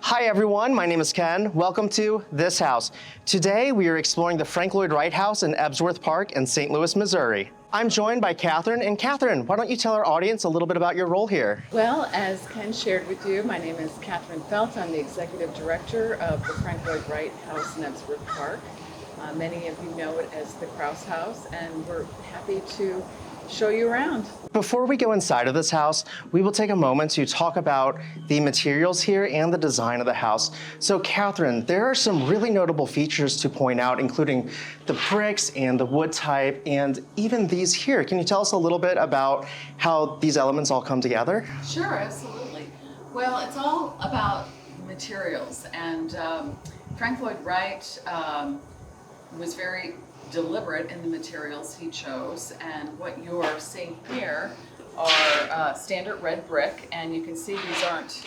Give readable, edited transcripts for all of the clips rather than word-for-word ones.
Hi everyone, my name is Ken. Welcome to This House. Today we are exploring the Frank Lloyd Wright House in Ebsworth Park in St. Louis, Missouri. I'm joined by Kathryn, and Kathryn, why don't you tell our audience a little bit about your role here? Well, as Ken shared with you, my name is Kathryn Feldt. I'm the Executive Director of the Frank Lloyd Wright House in Ebsworth Park. Many of you know it as the Kraus House, and we're happy to show you around. Before we go inside of this house, we will take a moment to talk about the materials here and the design of the house. So Kathryn, there are some really notable features to point out, including the bricks and the wood type and even these here. Can you tell us a little bit about how these elements all come together? Sure, absolutely. Well, it's all about materials, and Frank Lloyd Wright was very deliberate in the materials he chose, and what you're seeing here are standard red brick, and you can see these aren't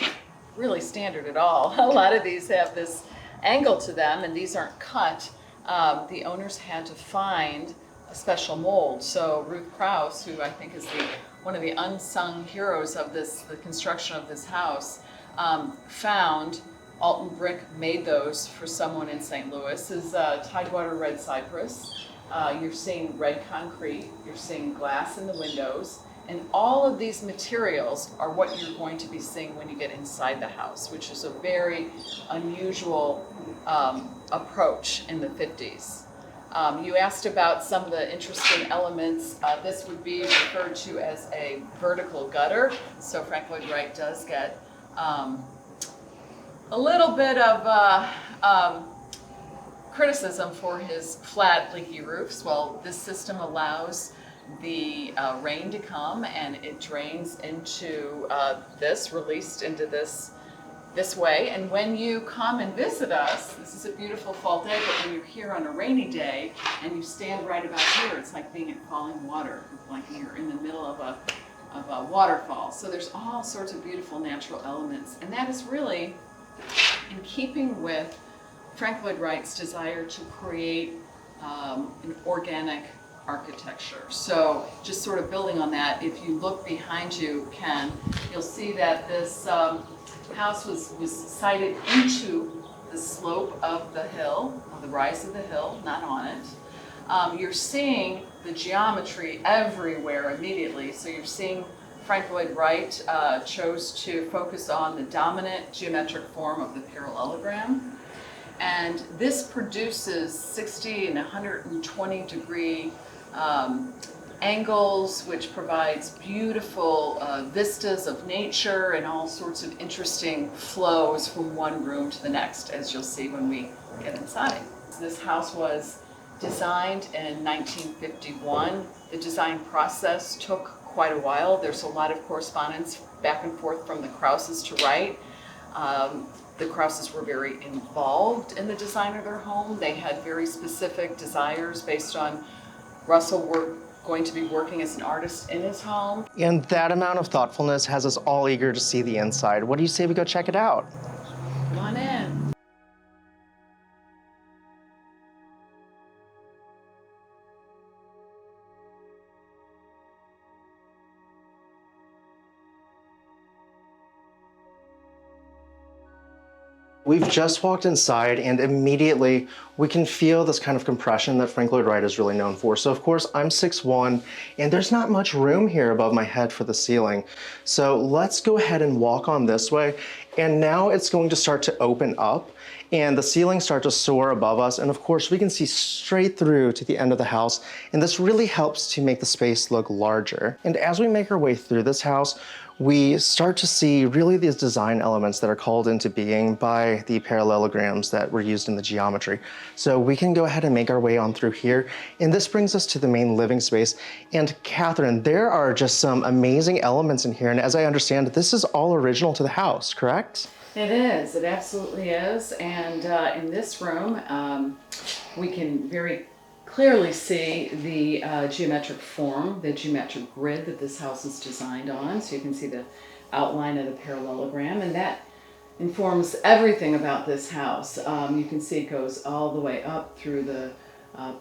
really standard at all. A lot of these have this angle to them, and these aren't cut. The owners had to find a special mold. So Ruth Kraus, who I think is one of the unsung heroes of the construction of this house, found Alton Brick made those for someone in St. Louis. This is Tidewater Red Cypress. You're seeing red concrete, you're seeing glass in the windows, and all of these materials are what you're going to be seeing when you get inside the house, which is a very unusual approach in the 50s. You asked about some of the interesting elements. This would be referred to as a vertical gutter. So Frank Lloyd Wright does get a little bit of criticism for his flat, leaky roofs. Well, this system allows the rain to come, and it drains into released into this way. And when you come and visit us, this is a beautiful fall day, but when you're here on a rainy day and you stand right about here, it's like being in falling water, like you're in the middle of a waterfall. So there's all sorts of beautiful natural elements, and that is really in keeping with Frank Lloyd Wright's desire to create an organic architecture. So just sort of building on that, if you look behind you, Ken, you'll see that this house was sited into the slope of the hill, the rise of the hill, not on it. You're seeing the geometry everywhere immediately. So you're seeing Frank Lloyd Wright chose to focus on the dominant geometric form of the parallelogram. And this produces 60 and 120 degree angles, which provides beautiful vistas of nature and all sorts of interesting flows from one room to the next, as you'll see when we get inside. This house was designed in 1951. The design process took quite a while. There's a lot of correspondence back and forth from the Krauses to Wright. The Krauses were very involved in the design of their home. They had very specific desires based on Russell going to be working as an artist in his home. And that amount of thoughtfulness has us all eager to see the inside. What do you say we go check it out? Come on in. We've just walked inside, and immediately we can feel this kind of compression that Frank Lloyd Wright is really known for. So of course I'm 6'1", and there's not much room here above my head for the ceiling. So let's go ahead and walk on this way. And now it's going to start to open up, and the ceilings start to soar above us. And of course we can see straight through to the end of the house. And this really helps to make the space look larger. And as we make our way through this house, we start to see really these design elements that are called into being by the parallelograms that were used in the geometry. So we can go ahead and make our way on through here. And this brings us to the main living space. And Kathryn, there are just some amazing elements in here. And as I understand, this is all original to the house, correct? It is, it absolutely is. And in this room, we can very clearly see the geometric form, the geometric grid that this house is designed on. So you can see the outline of the parallelogram, and that informs everything about this house. You can see it goes all the way up through the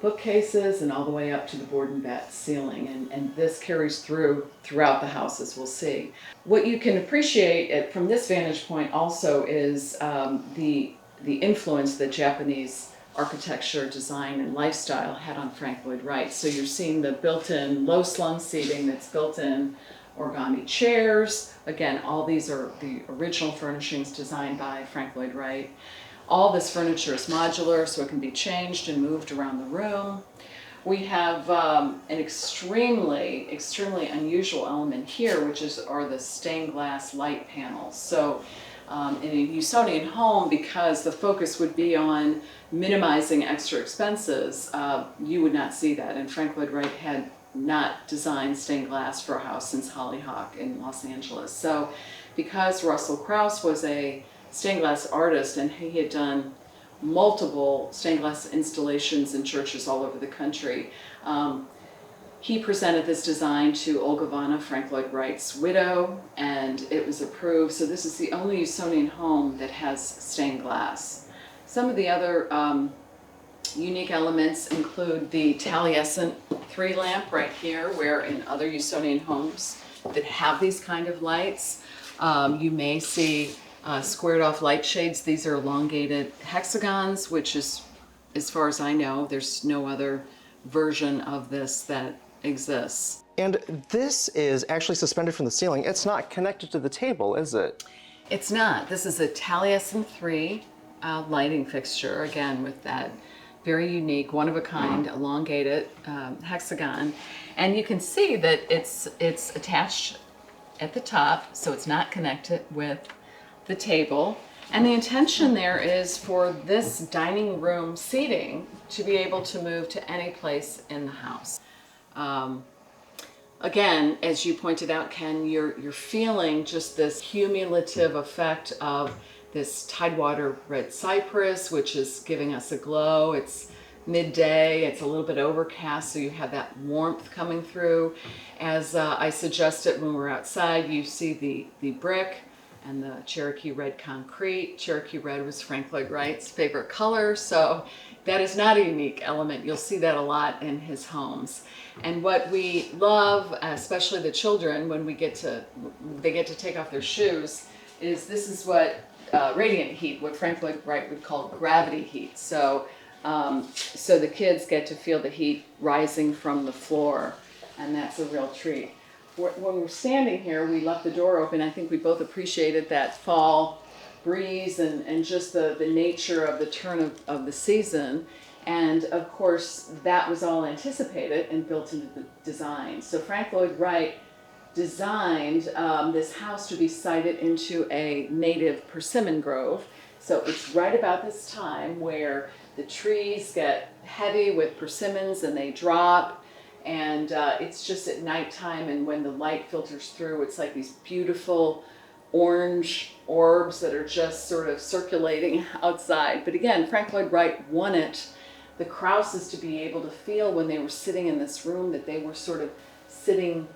bookcases and all the way up to the board and bat ceiling. And this carries throughout the house, as we'll see. What you can appreciate from this vantage point also is the influence that Japanese architecture, design, and lifestyle had on Frank Lloyd Wright. So you're seeing the built-in low-slung seating that's built in, origami chairs. Again, all these are the original furnishings designed by Frank Lloyd Wright. All this furniture is modular, so it can be changed and moved around the room. We have an extremely unusual element here, which are the stained glass light panels. So in a Usonian home, because the focus would be on minimizing extra expenses, you would not see that. And Frank Lloyd Wright had not designed stained glass for a house since Hollyhock in Los Angeles. So because Russell Kraus was a stained glass artist and he had done multiple stained glass installations in churches all over the country, he presented this design to Olga Vanna, Frank Lloyd Wright's widow, and it was approved. So this is the only Usonian home that has stained glass. Some of the other unique elements include the Taliesin 3 lamp right here, where in other Usonian homes that have these kind of lights, you may see squared off light shades. These are elongated hexagons, which is, as far as I know, there's no other version of this that exists. And this is actually suspended from the ceiling. It's not connected to the table, is it? It's not. This is a Taliesin 3 lighting fixture, again with that very unique, one-of-a-kind, elongated hexagon. And you can see that it's attached at the top, so it's not connected with the table. And the intention there is for this dining room seating to be able to move to any place in the house. Again, as you pointed out, Ken, you're feeling just this cumulative effect of this Tidewater red cypress, which is giving us a glow. It's midday, it's a little bit overcast, so you have that warmth coming through. As I suggested when we're outside, you see the brick and the Cherokee red concrete. Cherokee red was Frank Lloyd Wright's favorite color, so that is not a unique element. You'll see that a lot in his homes. And what we love, especially the children, when they get to take off their shoes, is this is what radiant heat, what Frank Lloyd Wright would call gravity heat. So the kids get to feel the heat rising from the floor, and that's a real treat. When we're standing here, we left the door open. I think we both appreciated that fall breeze and just the nature of the turn of the season. And of course, that was all anticipated and built into the design. So Frank Lloyd Wright designed this house to be sited into a native persimmon grove. So it's right about this time where the trees get heavy with persimmons and they drop. And it's just at nighttime, and when the light filters through, it's like these beautiful orange orbs that are just sort of circulating outside. But again, Frank Lloyd Wright wanted the Krauses to be able to feel when they were sitting in this room that they were sort of sitting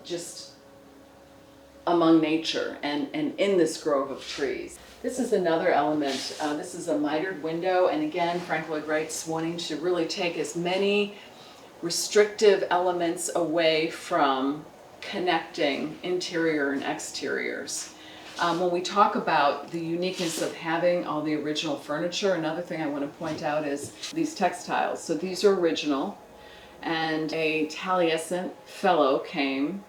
just among nature and in this grove of trees. This is another element. This is a mitered window, and again, Frank Lloyd Wright's wanting to really take as many restrictive elements away from connecting interior and exteriors. When we talk about the uniqueness of having all the original furniture, another thing I want to point out is these textiles. So these are original, and a Taliesin fellow came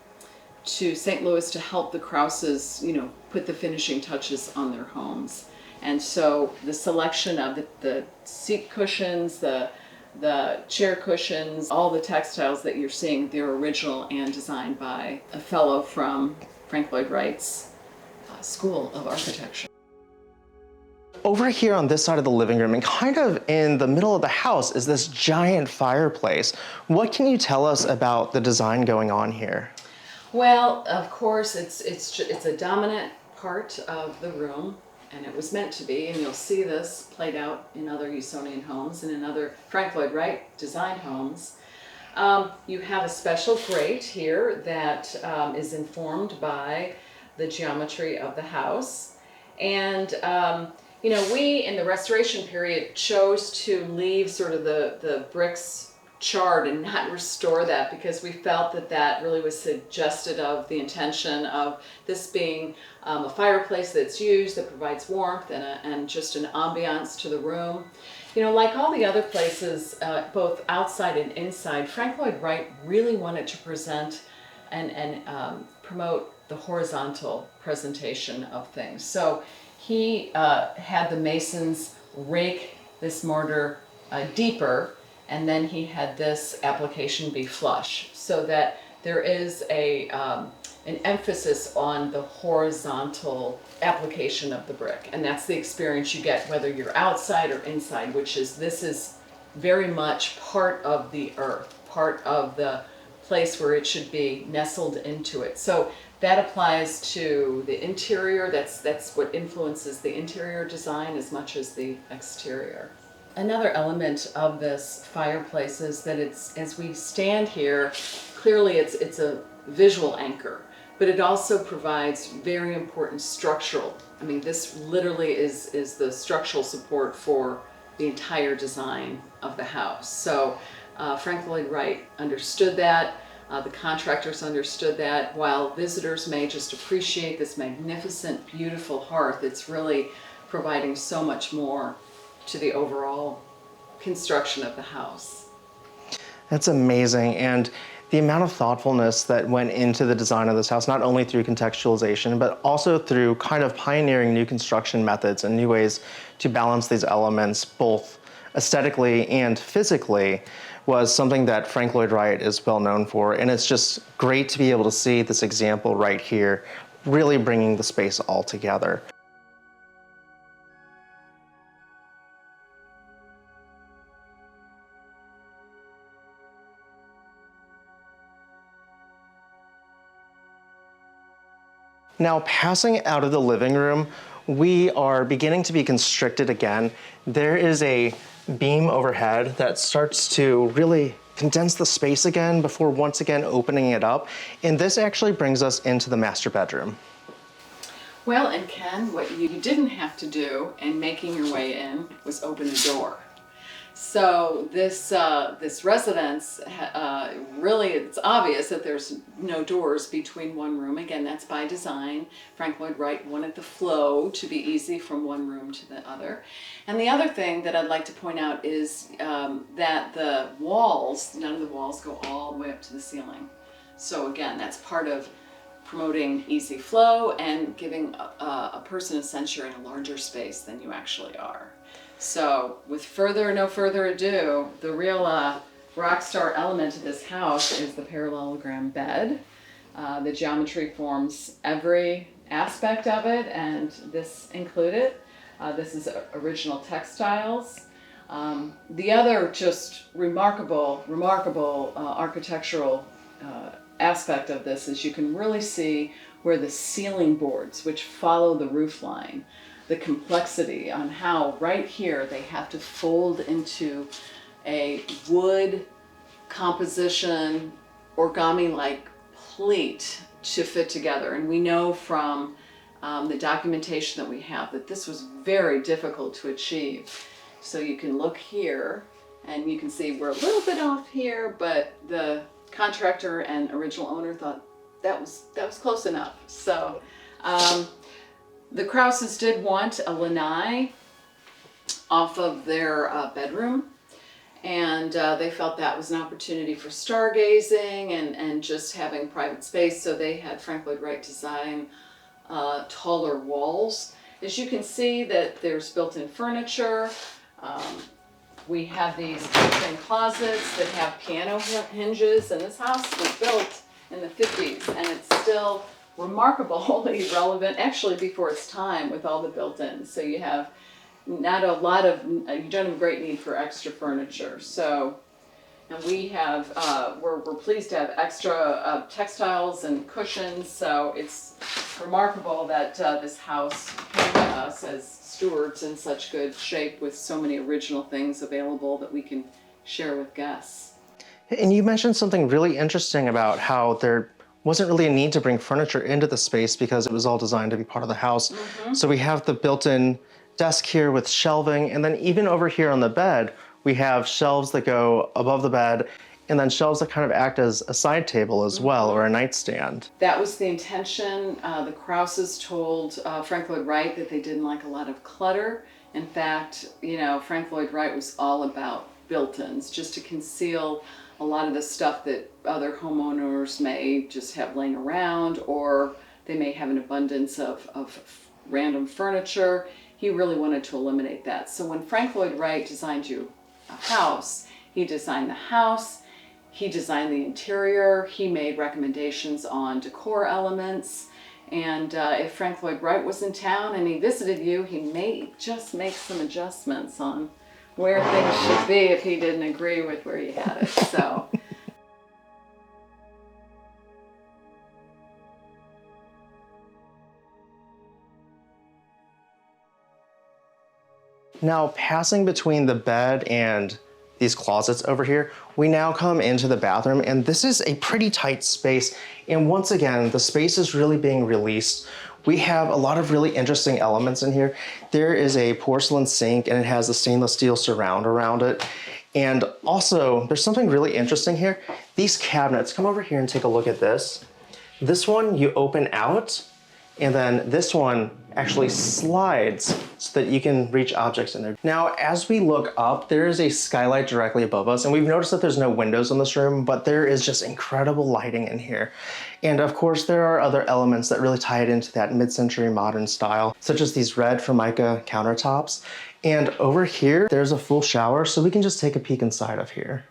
to St. Louis to help the Krauses, put the finishing touches on their homes. And so the selection of the seat cushions, the chair cushions, all the textiles that you're seeing, they're original and designed by a fellow from Frank Lloyd Wright's School of Architecture. Over here on this side of the living room and kind of in the middle of the house is this giant fireplace. What can you tell us about the design going on here? Well, of course, it's a dominant part of the room, and it was meant to be, and you'll see this played out in other Usonian homes and in other Frank Lloyd Wright designed homes. You have a special grate here that is informed by the geometry of the house, and You know, we in the restoration period chose to leave sort of the bricks charred and not restore that, because we felt that that really was suggested of the intention of this being a fireplace that's used, that provides warmth and just an ambiance to the room. You know, like all the other places, both outside and inside, Frank Lloyd Wright really wanted to present and promote the horizontal presentation of things. So he had the masons rake this mortar deeper, and then he had this application be flush, so that there is an emphasis on the horizontal application of the brick. And that's the experience you get whether you're outside or inside, which is this is very much part of the earth, part of the place where it should be, nestled into it. So that applies to the interior. That's what influences the interior design as much as the exterior. Another element of this fireplace is that it's, as we stand here, clearly it's a visual anchor, but it also provides very important structural. I mean, this literally is the structural support for the entire design of the house. So Frank Lloyd Wright understood that. The contractors understood that. While visitors may just appreciate this magnificent, beautiful hearth, it's really providing so much more to the overall construction of the house. That's amazing. And the amount of thoughtfulness that went into the design of this house, not only through contextualization, but also through kind of pioneering new construction methods and new ways to balance these elements, both aesthetically and physically, was something that Frank Lloyd Wright is well known for. And it's just great to be able to see this example right here, really bringing the space all together. Now, passing out of the living room, we are beginning to be constricted again. There is a beam overhead that starts to really condense the space again before once again opening it up. And this actually brings us into the master bedroom. Well, and Ken, what you didn't have to do in making your way in was open the door. So this residence, really, it's obvious that there's no doors between one room. Again, that's by design. Frank Lloyd Wright wanted the flow to be easy from one room to the other. And the other thing that I'd like to point out is that the walls, none of the walls go all the way up to the ceiling. So again, that's part of promoting easy flow and giving a person a sense you're in a larger space than you actually are. So with no further ado, the real rock star element of this house is the parallelogram bed. The geometry forms every aspect of it, and this included. This is original textiles. The other just remarkable architectural aspect of this is you can really see where the ceiling boards, which follow the roof line, the complexity on how right here they have to fold into a wood composition, origami-like pleat to fit together. And we know from the documentation that we have that this was very difficult to achieve. So you can look here and you can see we're a little bit off here, but the contractor and original owner thought that was close enough. So the Krauses did want a lanai off of their bedroom, and they felt that was an opportunity for stargazing and just having private space, so they had Frank Lloyd Wright design taller walls. As you can see that there's built-in furniture. We have these built-in closets that have piano hinges, and this house was built in the 50s, and it's still remarkably relevant, actually before its time, with all the built-ins. So you have you don't have a great need for extra furniture. So, and we have, we're pleased to have extra textiles and cushions. So it's remarkable that this house came to us as stewards in such good shape with so many original things available that we can share with guests. And you mentioned something really interesting about how there wasn't really a need to bring furniture into the space because it was all designed to be part of the house. Mm-hmm. So we have the built-in desk here with shelving, and then even over here on the bed, we have shelves that go above the bed, and then shelves that kind of act as a side table as well, or a nightstand. That was the intention. The Krauses told Frank Lloyd Wright that they didn't like a lot of clutter. In fact, Frank Lloyd Wright was all about built-ins, just to conceal a lot of the stuff that other homeowners may just have laying around, or they may have an abundance of random furniture. He really wanted to eliminate that. So when Frank Lloyd Wright designed you a house, he designed the house, he designed the interior, he made recommendations on decor elements, and if Frank Lloyd Wright was in town and he visited you, he may just make some adjustments on where things should be if he didn't agree with where you had it. So. Now, passing between the bed and these closets over here, we now come into the bathroom, and this is a pretty tight space. And once again, the space is really being released. We have a lot of really interesting elements in here. There is a porcelain sink, and it has a stainless steel surround around it. And also, there's something really interesting here. These cabinets, come over here and take a look at this. This one you open out, and then this one actually slides so that you can reach objects in there. Now, as we look up, there is a skylight directly above us, and we've noticed that there's no windows in this room, but there is just incredible lighting in here. And of course, there are other elements that really tie it into that mid-century modern style, such as these red Formica countertops. And over here, there's a full shower, so we can just take a peek inside of here.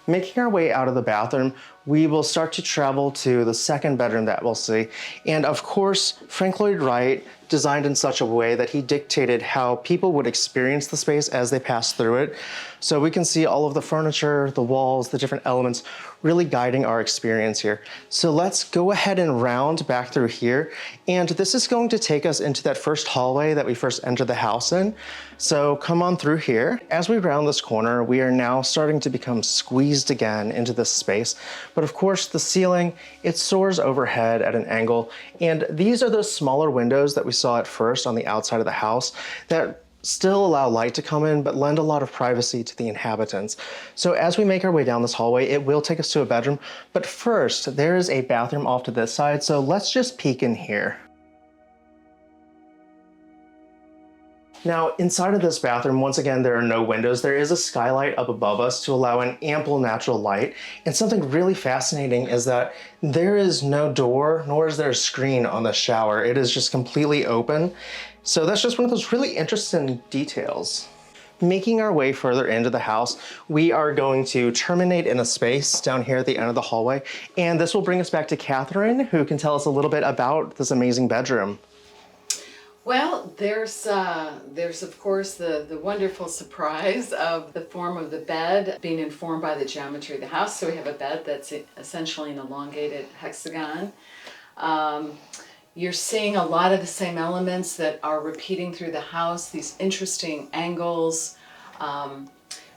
Making our way out of the bathroom, we will start to travel to the second bedroom that we'll see. And of course, Frank Lloyd Wright designed in such a way that he dictated how people would experience the space as they pass through it. So we can see all of the furniture, the walls, the different elements really guiding our experience here. So let's go ahead and round back through here. And this is going to take us into that first hallway that we first entered the house in. So come on through here. As we round this corner, we are now starting to become squeezed again into this space. But of course, the ceiling, it soars overhead at an angle. And these are those smaller windows that we saw at first on the outside of the house that still allow light to come in, but lend a lot of privacy to the inhabitants. So as we make our way down this hallway, it will take us to a bedroom. But first, there is a bathroom off to this side. So let's just peek in here. Now, inside of this bathroom, once again, there are no windows. There is a skylight up above us to allow an ample natural light. And something really fascinating is that there is no door, nor is there a screen on the shower. It is just completely open. So that's just one of those really interesting details. Making our way further into the house, we are going to terminate in a space down here at the end of the hallway. And this will bring us back to Kathryn, who can tell us a little bit about this amazing bedroom. Well, there's of course the wonderful surprise of the form of the bed being informed by the geometry of the house. So we have a bed that's essentially an elongated hexagon. You're seeing a lot of the same elements that are repeating through the house, these interesting angles.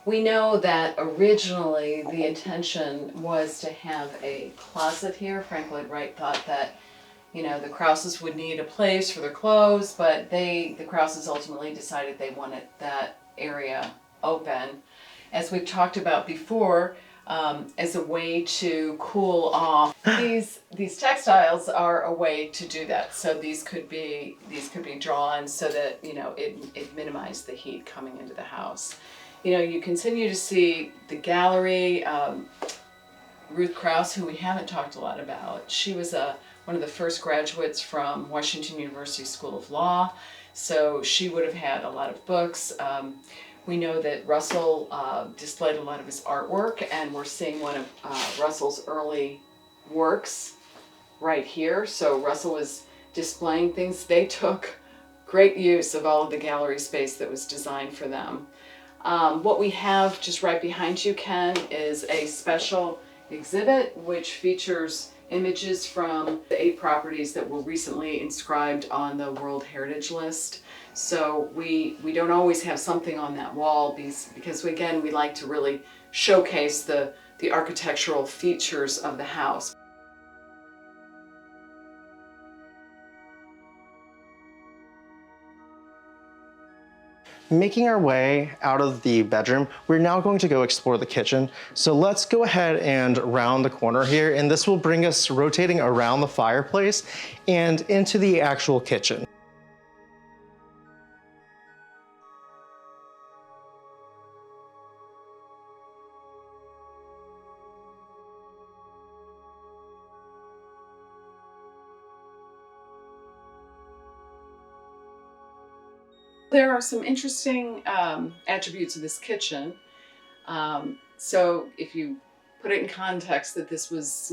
We know that originally the intention was to have a closet here. Frank Lloyd Wright thought that the Krauses would need a place for their clothes, but the Krauses ultimately decided they wanted that area open. As we've talked about before, as a way to cool off. These textiles are a way to do that. So these could be drawn so that it minimized the heat coming into the house. You continue to see the gallery. Ruth Kraus, who we haven't talked a lot about, she was one of the first graduates from Washington University School of Law, so she would have had a lot of books. We know that Russell displayed a lot of his artwork, and we're seeing one of Russell's early works right here. So Russell was displaying things. They took great use of all of the gallery space that was designed for them. What we have just right behind you, Ken, is a special exhibit which features images from the 8 properties that were recently inscribed on the World Heritage List. So we don't always have something on that wall because again, we like to really showcase the architectural features of the house. Making our way out of the bedroom, we're now going to go explore the kitchen. So let's go ahead and round the corner here, and this will bring us rotating around the fireplace and into the actual kitchen. There are some interesting attributes of this kitchen. So if you put it in context that this was,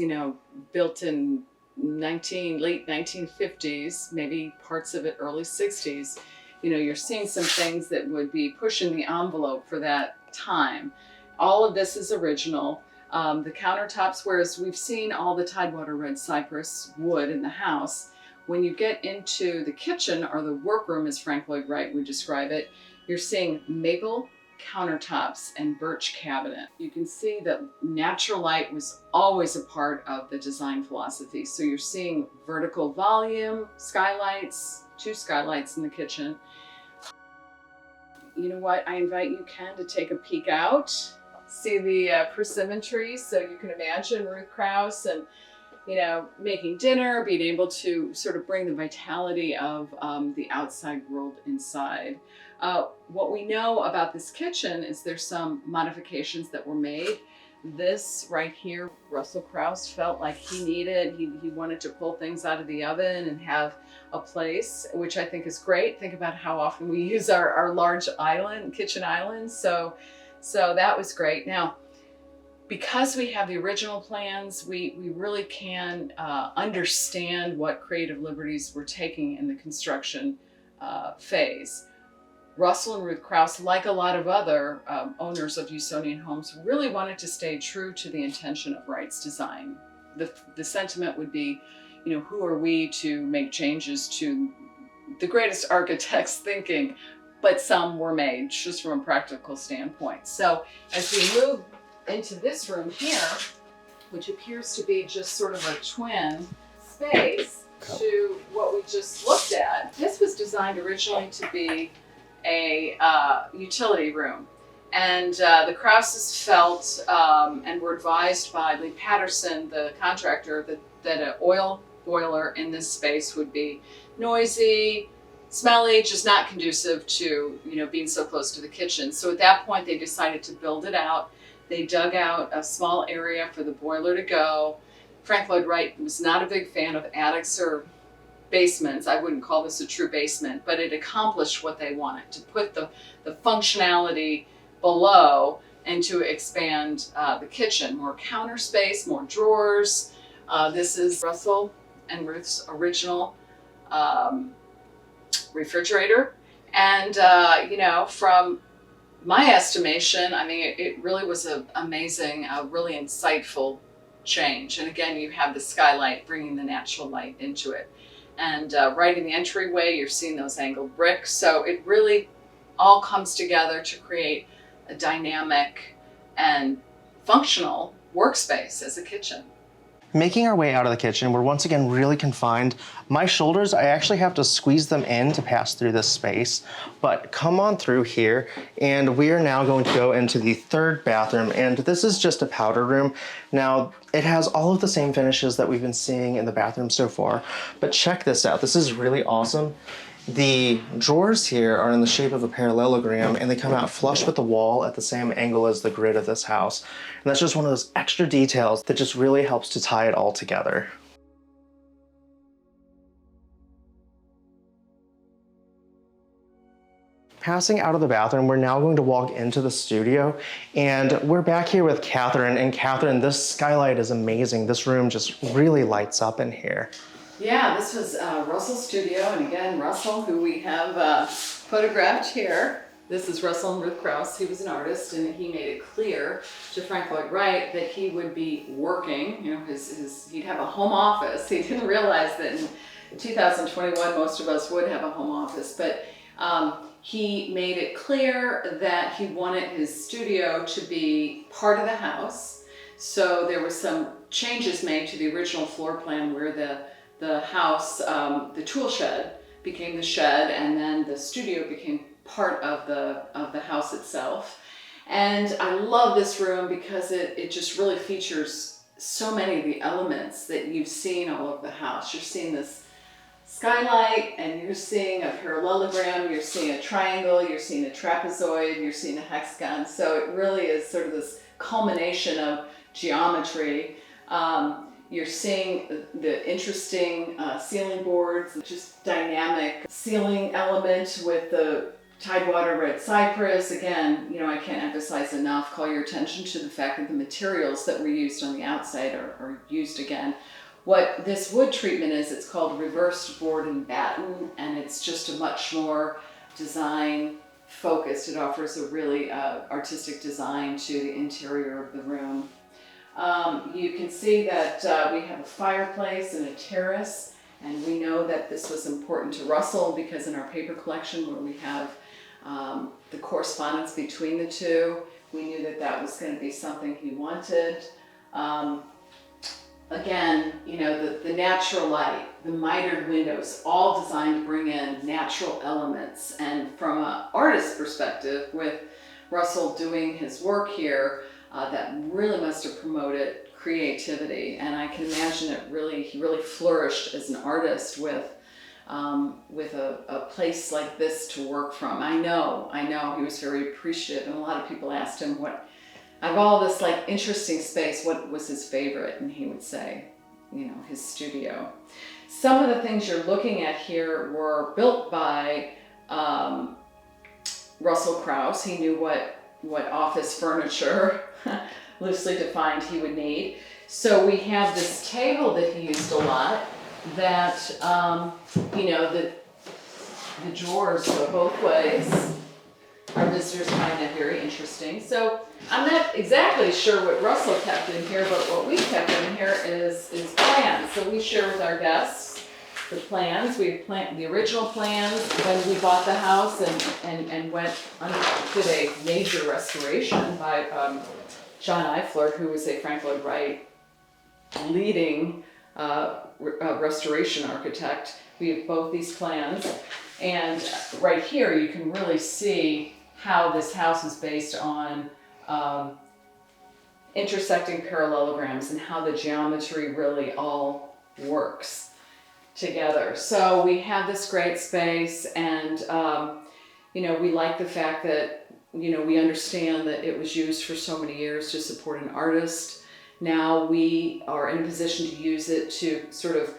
built in late 1950s, maybe parts of it early 60s, you're seeing some things that would be pushing the envelope for that time. All of this is original. The countertops, whereas we've seen all the Tidewater red cypress wood in the house, when you get into the kitchen, or the workroom as Frank Lloyd Wright would describe it, you're seeing maple countertops and birch cabinet. You can see that natural light was always a part of the design philosophy. So you're seeing vertical volume, skylights, 2 skylights in the kitchen. You know what? I invite you, Ken, to take a peek out, see the persimmon trees. So you can imagine Ruth Kraus and making dinner, being able to sort of bring the vitality of the outside world inside. What we know about this kitchen is there's some modifications that were made. This right here, Russell Kraus felt like he wanted to pull things out of the oven and have a place, which I think is great. Think about how often we use our large kitchen islands. So that was great. Now, because we have the original plans, we really can understand what creative liberties we're taking in the construction phase. Russell and Ruth Kraus, like a lot of other owners of Usonian homes, really wanted to stay true to the intention of Wright's design. The sentiment would be, who are we to make changes to the greatest architect's thinking? But some were made just from a practical standpoint. So as we move into this room here, which appears to be just sort of a twin space to what we just looked at, this was designed originally to be a utility room. And the Krauses felt and were advised by Lee Patterson, the contractor, that an oil boiler in this space would be noisy, smelly, just not conducive to being so close to the kitchen. So at that point they decided to build it out. They dug out a small area for the boiler to go. Frank Lloyd Wright was not a big fan of attics or basements. I wouldn't call this a true basement, but it accomplished what they wanted, to put the functionality below and to expand the kitchen. More counter space, more drawers. This is Russell and Ruth's original refrigerator. And, from my estimation, it really was an amazing, really insightful change. And again, you have the skylight bringing the natural light into it. And right in the entryway, you're seeing those angled bricks. So it really all comes together to create a dynamic and functional workspace as a kitchen. Making our way out of the kitchen, we're once again really confined. My shoulders, I actually have to squeeze them in to pass through this space, but come on through here, and we are now going to go into the 3rd bathroom, and this is just a powder room. Now, it has all of the same finishes that we've been seeing in the bathroom so far, but check this out. This is really awesome. The drawers here are in the shape of a parallelogram, and they come out flush with the wall at the same angle as the grid of this house. And that's just one of those extra details that just really helps to tie it all together. Passing out of the bathroom, we're now going to walk into the studio, and we're back here with Kathryn. And Kathryn, this skylight is amazing. This room just really lights up in here. Yeah, this was Russell's studio, and again, Russell, who we have photographed here. This is Russell and Ruth Kraus. He was an artist, and he made it clear to Frank Lloyd Wright that he would be working. He'd have a home office. He didn't realize that in 2021 most of us would have a home office, but he made it clear that he wanted his studio to be part of the house. So there were some changes made to the original floor plan where the house, the tool shed became the shed, and then the studio became part of the house itself. And I love this room because it just really features so many of the elements that you've seen all over the house. You're seeing this skylight, and you're seeing a parallelogram, you're seeing a triangle, you're seeing a trapezoid, you're seeing a hexagon. So it really is sort of this culmination of geometry. You're seeing the interesting ceiling boards, just dynamic ceiling element with the Tidewater red cypress. Again, I can't emphasize enough, call your attention to the fact that the materials that were used on the outside are used again. What this wood treatment is, it's called reversed board and batten, and it's just a much more design focused. It offers a really artistic design to the interior of the room. You can see that we have a fireplace and a terrace, and we know that this was important to Russell because in our paper collection where we have the correspondence between the two, we knew that that was going to be something he wanted. Again, the natural light, the mitered windows, all designed to bring in natural elements. And from an artist's perspective, with Russell doing his work here, that really must have promoted creativity. And I can imagine he really flourished as an artist with a place like this to work from. I know he was very appreciative, and a lot of people asked him out of all this interesting space, what was his favorite? And he would say, his studio. Some of the things you're looking at here were built by Russell Kraus. He knew what office furniture, loosely defined, he would need. So we have this table that he used a lot that, the drawers go both ways. Our visitors find that very interesting. So I'm not exactly sure what Russell kept in here, but what we kept in here is plans. So we share with our guests the plans. We have the original plans when we bought the house and did a major restoration by John Eifler, who was a Frank Lloyd Wright leading restoration architect. We have both these plans, and right here you can really see how this house is based on intersecting parallelograms and how the geometry really all works together. So we have this great space, and we like the fact that we understand that it was used for so many years to support an artist. Now we are in a position to use it to sort of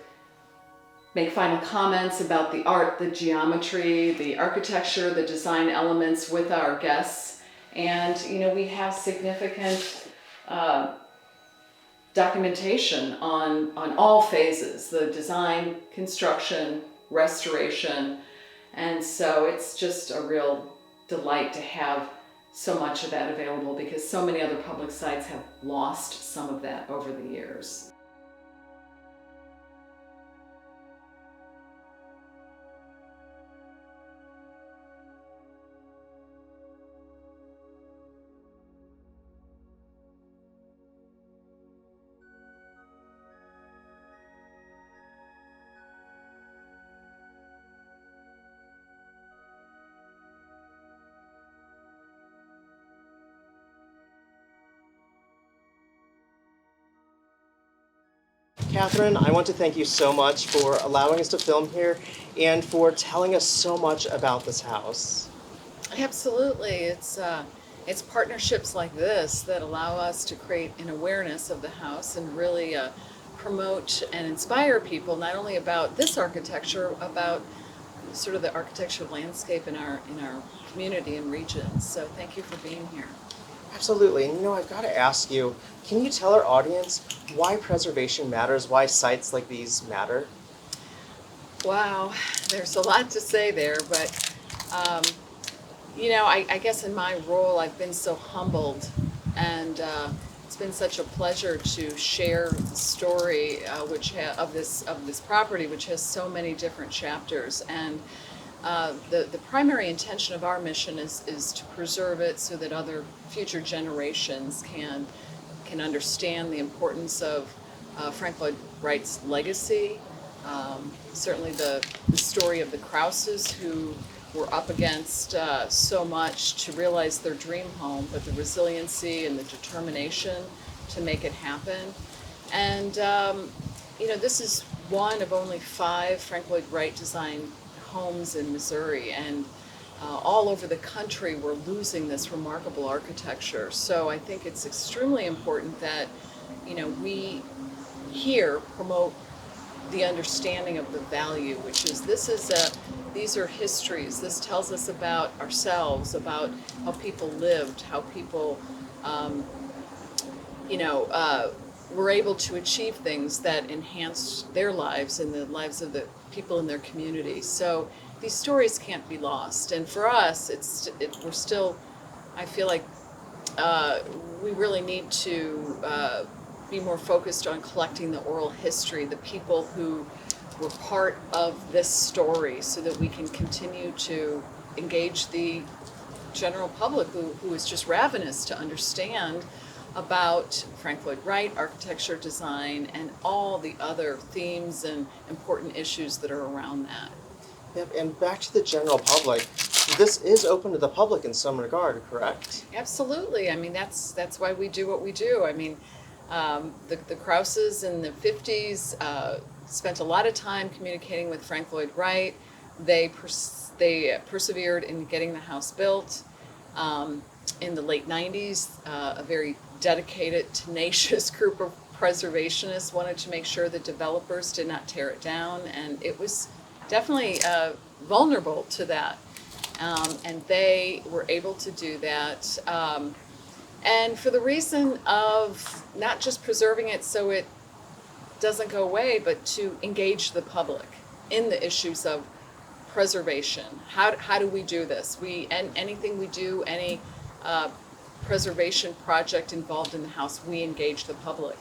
make final comments about the art, the geometry, the architecture, the design elements with our guests. And we have significant documentation on all phases, the design, construction, restoration. And so it's just a real delight to have so much of that available, because so many other public sites have lost some of that over the years. Kathryn, I want to thank you so much for allowing us to film here and for telling us so much about this house. Absolutely. It's partnerships like this that allow us to create an awareness of the house and really promote and inspire people not only about this architecture, about sort of the architectural landscape in our community and region. So thank you for being here. Absolutely. And I've got to ask you, can you tell our audience why preservation matters, why sites like these matter? Wow, there's a lot to say there, but I guess in my role I've been so humbled, and it's been such a pleasure to share the story of this property, which has so many different chapters. And the primary intention of our mission is to preserve it so that other future generations can understand the importance of Frank Lloyd Wright's legacy, Certainly the story of the Krauses, who were up against so much to realize their dream home, but the resiliency and the determination to make it happen. And, this is one of only 5 Frank Lloyd Wright designed homes in Missouri, and all over the country we're losing this remarkable architecture. So I think it's extremely important that, we here promote the understanding of the value, which is these are histories. This tells us about ourselves, about how people lived, how people, were able to achieve things that enhanced their lives and the lives of the people in their community. So these stories can't be lost. And for us, we're still, I feel like we really need to be more focused on collecting the oral history, the people who were part of this story, so that we can continue to engage the general public who is just ravenous to understand about Frank Lloyd Wright, architecture, design, and all the other themes and important issues that are around that. Yep, and back to the general public, this is open to the public in some regard, correct? Absolutely. I mean, that's why we do what we do. I mean, the Krauses in the 50s spent a lot of time communicating with Frank Lloyd Wright. They persevered in getting the house built. In the late 90s, a very dedicated, tenacious group of preservationists wanted to make sure that developers did not tear it down, and it was definitely vulnerable to that. And they were able to do that. And for the reason of not just preserving it so it doesn't go away, but to engage the public in the issues of preservation. How do we do this? Anything we do, any preservation project involved in the house, we engage the public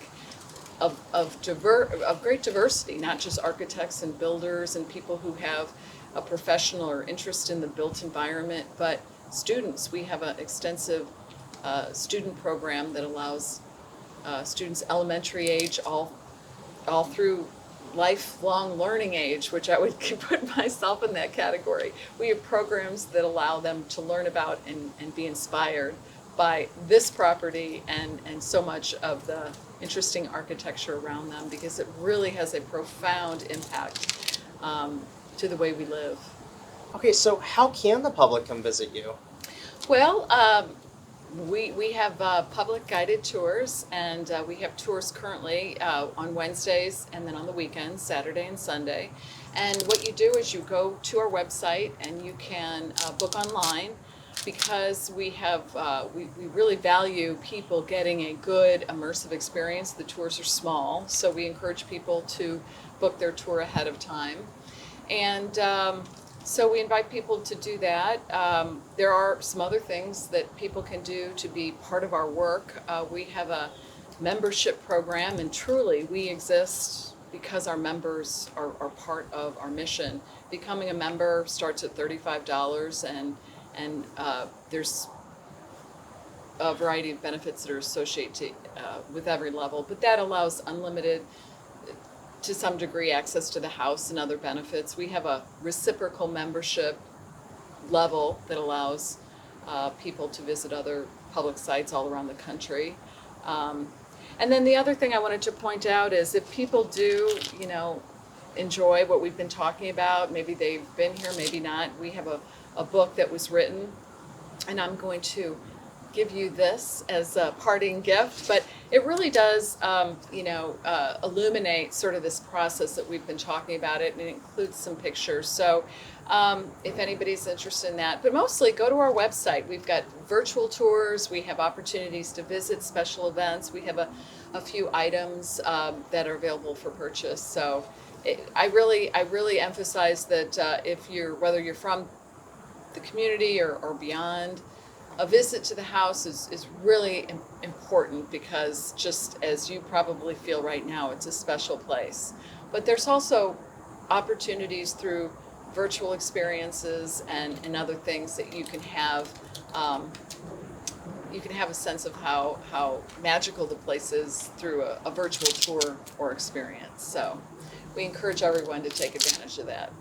of great diversity, not just architects and builders and people who have a professional or interest in the built environment, but students. We have an extensive student program that allows students elementary age all through lifelong learning age, which I would put myself in that category. We have programs that allow them to learn about and be inspired by this property and so much of the interesting architecture around them, because it really has a profound impact to the way we live. Okay, so how can the public come visit you? Well, we have public guided tours, and we have tours currently on Wednesdays and then on the weekends, Saturday and Sunday. And what you do is you go to our website and you can book online, because we have we really value people getting a good immersive experience. The tours are small, so we encourage people to book their tour ahead of time. And so we invite people to do that. There are some other things that people can do to be part of our work. We have a membership program, and truly we exist because our members are part of our mission. Becoming a member starts at $35, and there's a variety of benefits that are associated with every level, but that allows unlimited, to some degree, access to the house and other benefits. We have a reciprocal membership level that allows people to visit other public sites all around the country. And then the other thing I wanted to point out is, if people do, enjoy what we've been talking about, maybe they've been here, maybe not, we have a book that was written, and I'm going to give you this as a parting gift, but it really does, illuminate sort of this process that we've been talking about it, and it includes some pictures. So if anybody's interested in that, but mostly go to our website. We've got virtual tours, we have opportunities to visit special events, we have a few items that are available for purchase. So I really emphasize that whether you're from the community or beyond, a visit to the house is really important, because just as you probably feel right now, it's a special place. But there's also opportunities through virtual experiences and other things that you can have. You can have a sense of how magical the place is through a virtual tour or experience. So we encourage everyone to take advantage of that.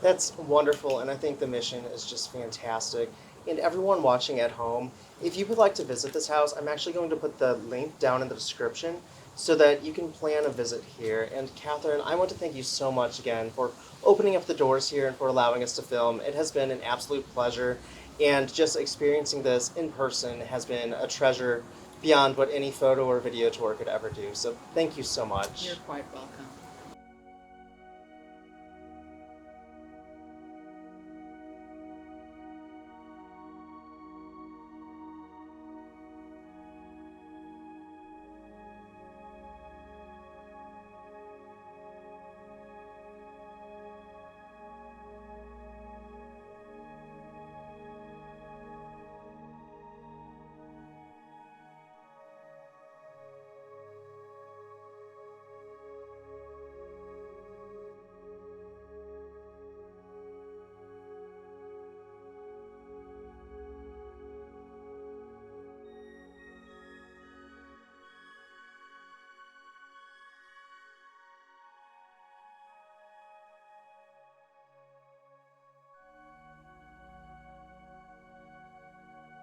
That's wonderful, and I think the mission is just fantastic. And everyone watching at home, if you would like to visit this house, I'm actually going to put the link down in the description so that you can plan a visit here. And Kathryn, I want to thank you so much again for opening up the doors here and for allowing us to film. It has been an absolute pleasure, and just experiencing this in person has been a treasure beyond what any photo or video tour could ever do. So thank you so much. You're quite welcome.